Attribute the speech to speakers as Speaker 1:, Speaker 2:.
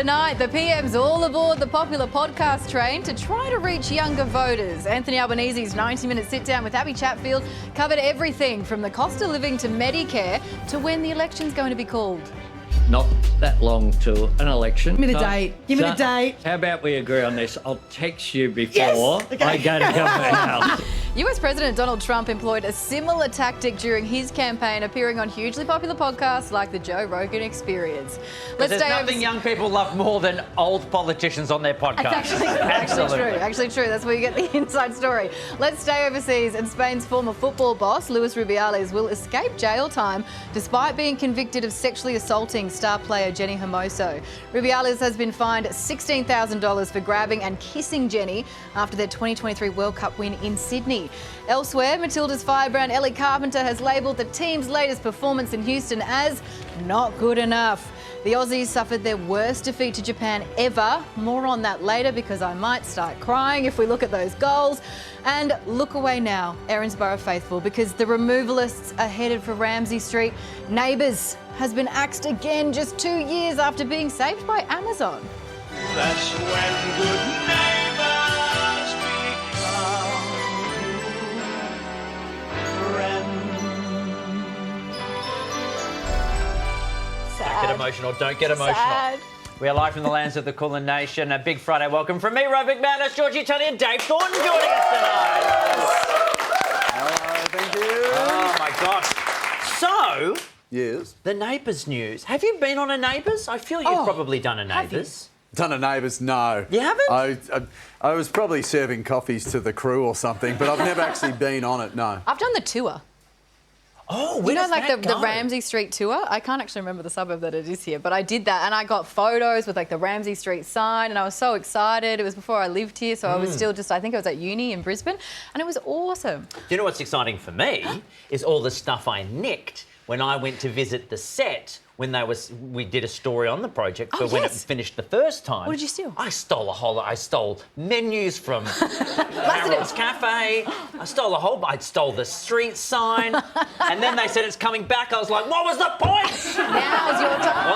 Speaker 1: Tonight, the PM's all aboard the popular podcast train to try to reach younger voters. Anthony Albanese's 90-minute sit-down with Abby Chatfield covered everything from the cost of living to Medicare to when the election's going to be called.
Speaker 2: Not that long to an election.
Speaker 3: Give me the date. Give me the date.
Speaker 2: How about we agree on this? I'll text you before
Speaker 3: Yes! Okay.
Speaker 2: I go to government house.
Speaker 1: US President Donald Trump employed a similar tactic during his campaign, appearing on hugely popular podcasts like the Joe Rogan Experience.
Speaker 4: There's nothing young people love more than old politicians on their podcast.
Speaker 1: It's actually true. That's where you get the inside story. Let's stay overseas, and Spain's former football boss, Luis Rubiales, will escape jail time despite being convicted of sexually assaulting star player Jenny Hermoso. Rubiales has been fined $16,000 for grabbing and kissing Jenny after their 2023 World Cup win in Sydney. Elsewhere, Matilda's firebrand Ellie Carpenter has labelled the team's latest performance in Houston as not good enough. The Aussies suffered their worst defeat to Japan ever. More on that later, because I might start crying if we look at those goals. And look away now, Erinsborough faithful, because the removalists are headed for Ramsay Street. Neighbours has been axed again just 2 years after being saved by Amazon.
Speaker 5: That's when good neighbours become friends.
Speaker 4: Don't get emotional. Don't get emotional.
Speaker 1: Sad.
Speaker 4: We are live from the lands of the Kulin Nation. A big Friday welcome from me, Rob McManus, Georgie Tunney and Dave Thornton joining us tonight.
Speaker 6: Hello, thank you.
Speaker 4: Oh, my gosh. So,
Speaker 6: Yes.
Speaker 4: the Neighbours news. Have you been on a Neighbours? I feel you've probably done a Neighbours.
Speaker 6: Done a Neighbours? No.
Speaker 4: You haven't?
Speaker 6: I was probably serving coffees to the crew or something, but I've never actually been on it, no.
Speaker 1: I've done the tour.
Speaker 4: Oh,
Speaker 1: You
Speaker 4: where
Speaker 1: know,
Speaker 4: does
Speaker 1: like
Speaker 4: that
Speaker 1: the
Speaker 4: go?
Speaker 1: Ramsay Street tour? I can't actually remember the suburb that it is here, but I did that, and I got photos with like the Ramsay Street sign, and I was so excited. It was before I lived here, so I was still just, I think I was at uni in Brisbane, and it was awesome.
Speaker 4: Do you know what's exciting for me is all the stuff I nicked when I went to visit the set when we did a story on the project for when it
Speaker 1: yes.
Speaker 4: finished the first time.
Speaker 1: What did you steal?
Speaker 4: I stole menus from Harold's Cafe. I stole the street sign. And then they said it's coming back. I was like, what was the point?
Speaker 1: Now's your time.